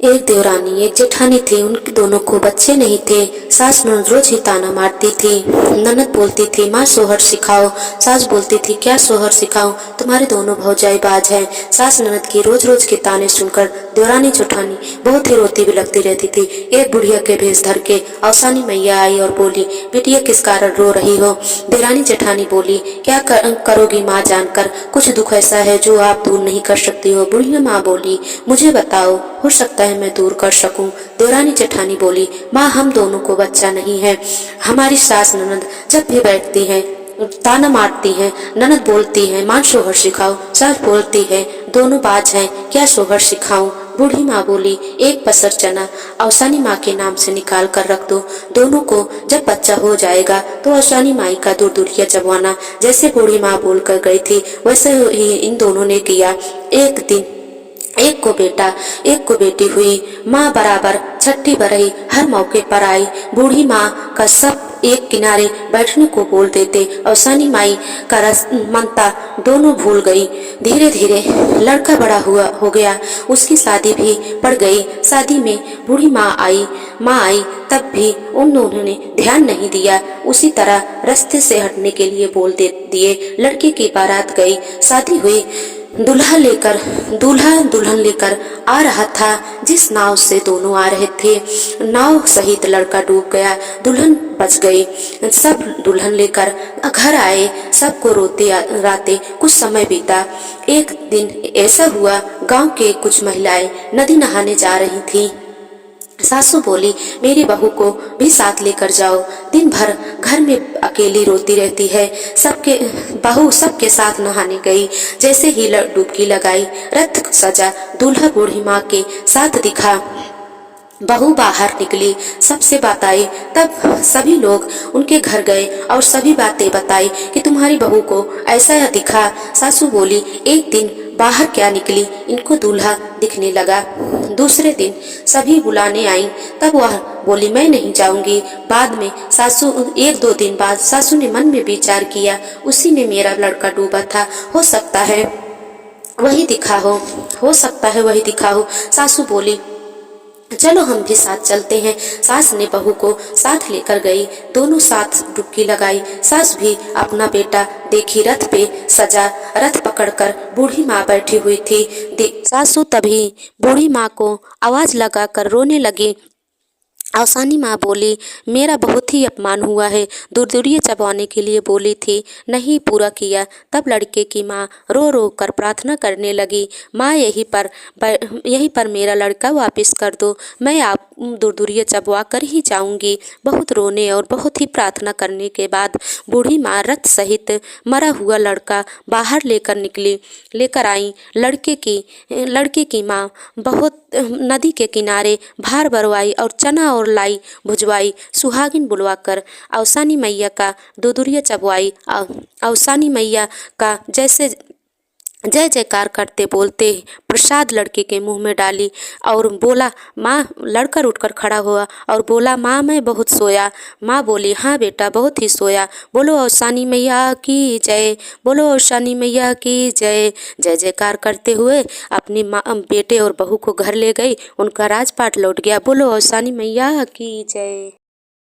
एक देवरानी एक जेठानी थी। उन दोनों को बच्चे नहीं थे। सास ननद रोज ही ताना मारती थी। ननद बोलती थी माँ सोहर सिखाओ। सास बोलती थी क्या सोहर सिखाऊं, तुम्हारे दोनों भौजाई बाज हैं। सास ननद की रोज रोज के ताने सुनकर देवरानी जेठानी बहुत ही रोती बिलखती रहती थी। एक बुढ़िया के भेष धर के अवसानी मैया आई और बोली, बेटिया किस कारण रो रही हो। देवरानी जेठानी बोली, क्या करोगी माँ जानकर, कुछ दुख ऐसा है जो आप दूर नहीं कर सकती हो। बुढ़िया माँ बोली, मुझे बताओ, हो सकता है मैं दूर कर सकूं। देवरानी जेठानी बोली, माँ हम दोनों को बच्चा नहीं है। हमारी सास ननद जब भी बैठती है ताना मारती है। ननद बोलती है माँ सोहर सिखाओ, सास बोलती है दोनों बाज हैं, क्या सोहर सिखाऊं। बूढ़ी माँ बोली, एक पसर चना अवसानी माँ के नाम से निकाल कर रख दो। दोनों को जब बच्चा हो जाएगा तो अवसानी माई का दूर दूरिया चबवाना। जैसे बूढ़ी माँ बोलकर गई थी वैसे ही इन दोनों ने किया। एक दिन एक को बेटा एक को बेटी हुई। माँ बराबर छठी बरई हर मौके पर आई। बूढ़ी माँ का सब एक किनारे बैठने को बोल देते। अवसानी माई का मनता दोनों भूल गई। धीरे धीरे लड़का बड़ा हो गया, उसकी शादी भी पड़ गई। शादी में बूढ़ी माँ आई तब भी उन दोनों ने ध्यान नहीं दिया। उसी तरह रास्ते से हटने के लिए बोल दिए। लड़के की बारात गई, शादी हुई। दूल्हा दुल्हन लेकर आ रहा था। जिस नाव से दोनों आ रहे थे, नाव सहित लड़का डूब गया। दुल्हन बच गई। सब दुल्हन लेकर घर आए। सबको रोते राते कुछ समय बीता। एक दिन ऐसा हुआ, गांव के कुछ महिलाएं नदी नहाने जा रही थी। सासू बोली, मेरी बहू को भी साथ लेकर जाओ, दिन भर घर में अकेली रोती रहती है। बहू सबके साथ नहाने गई। जैसे ही डुबकी लगाई, रथ सजा, दूल्हा बूढ़ी माँ के साथ दिखा। बहू बाहर निकली, सबसे बात आई। तब सभी लोग उनके घर गए और सभी बातें बताई कि तुम्हारी बहू को ऐसा दिखा। सासू बोली, एक दिन बाहर क्या निकली, इनको दूल्हा दिखने लगा। दूसरे दिन सभी बुलाने आई, तब वह बोली मैं नहीं जाऊंगी। बाद में एक दो दिन बाद सासू ने मन में विचार किया, उसी में मेरा लड़का डूबा था, हो सकता है वही दिखा हो। सासू बोली, चलो हम भी साथ चलते हैं। सास ने बहू को साथ लेकर गई। दोनों साथ डुबकी लगाई। सास भी अपना बेटा देखी, रथ पे सजा। रथ पकड़कर बूढ़ी माँ बैठी हुई थी। सासू तभी बूढ़ी माँ को आवाज लगाकर रोने लगी। अवसानी माँ बोली, मेरा बहुत ही अपमान हुआ है। दूरदूरिये चबवाने के लिए बोली थी, नहीं पूरा किया। तब लड़के की माँ रो रो कर प्रार्थना करने लगी, माँ यहीं पर मेरा लड़का वापस कर दो, मैं आप दूरदूरिये चबवा कर ही जाऊंगी। बहुत रोने और बहुत ही प्रार्थना करने के बाद बूढ़ी माँ रथ सहित मरा हुआ लड़का बाहर लेकर आई। लड़के की माँ बहुत नदी के किनारे भार भरवाई और चना और लाई भुजवाई। सुहागिन बुलवाकर अवसानी मैया का दूरदूरिया चबवाई। अवसानी मैया का जैसे जय जयकार करते बोलते प्रसाद लड़के के मुंह में डाली और बोला, माँ। लड़का उठकर खड़ा हुआ और बोला, माँ मैं बहुत सोया। माँ बोली, हाँ बेटा बहुत ही सोया। बोलो अवसानी मैया की जय, बोलो अवसानी मैया की जय। जय जयकार करते हुए अपनी माँ बेटे और बहू को घर ले गई। उनका राजपाट लौट गया। बोलो अवसानी मैया की जय।